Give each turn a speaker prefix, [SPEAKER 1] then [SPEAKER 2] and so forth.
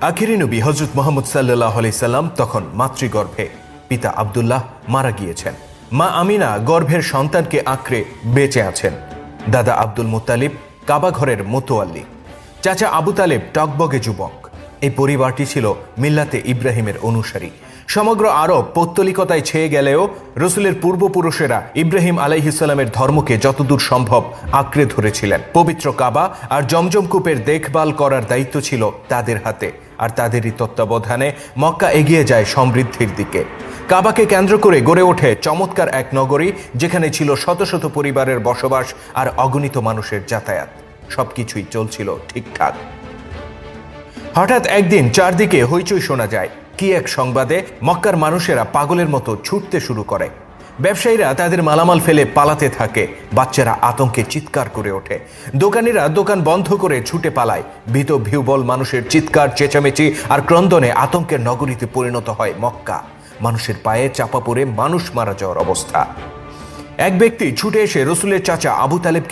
[SPEAKER 1] আখিরি নবী হযরত মুহাম্মদ সাল্লাল্লাহু আলাইহি সাল্লাম তখন মাতৃগর্ভে। পিতা আব্দুল্লাহ মারা গিয়েছেন। মা আমিনা গর্ভের সন্তানকে আঁকড়ে বেঁচে আছেন। দাদা আব্দুল মুত্তালিব কাবা ঘরের মোতোয়াল্লি। চাচা আবু তালেব টকবগে যুবক। এই পরিবারটি ছিল মিল্লাতে ইব্রাহিমের অনুসারী। সমগ্র আরব পৌত্তলিকতায় ছেয়ে গেলেও রসুলের পূর্বপুরুষেরা ইব্রাহিম আলাইহিস সালামের ধর্মকে যতদূর সম্ভব আঁকড়ে ধরেছিলেন। পবিত্র কাবা আর জমজম কূপের দেখভাল করার দায়িত্ব ছিল তাদের হাতে, আর তাদেরই তত্ত্বাবধানে মক্কা এগিয়ে যায় সমৃদ্ধির দিকে। কাবাকে কেন্দ্র করে গড়ে ওঠে চমৎকার এক নগরী, যেখানে ছিল শত শত পরিবারের বসবাস আর অগণিত মানুষের যাতায়াত। সবকিছুই চলছিল ঠিকঠাক। হঠাৎ একদিন চারদিকে হইচই শোনা যায়। কি এক সংবাদে! মক্কার মানুষেরা পাগলের মতো ছুটতে শুরু করে। ব্যবসায়ীরা তাদের মালামাল ফেলে পালাতে থাকে। বাচ্চারা আতঙ্কে চিৎকার করে ওঠে। দোকানিরা দোকান বন্ধ করে ছুটে পালায়। ভীত বিহ্বল মানুষের চিৎকার, চেঁচামেচি আর ক্রন্দনে আতঙ্কের নগরীতে পরিণত হয় মক্কা। মানুষের পায়ে চাপা পড়ে মানুষ মারা যাওয়ার অবস্থা। এক ব্যক্তি ছুটে এসে রসুলের চাচা আবু তালেবকে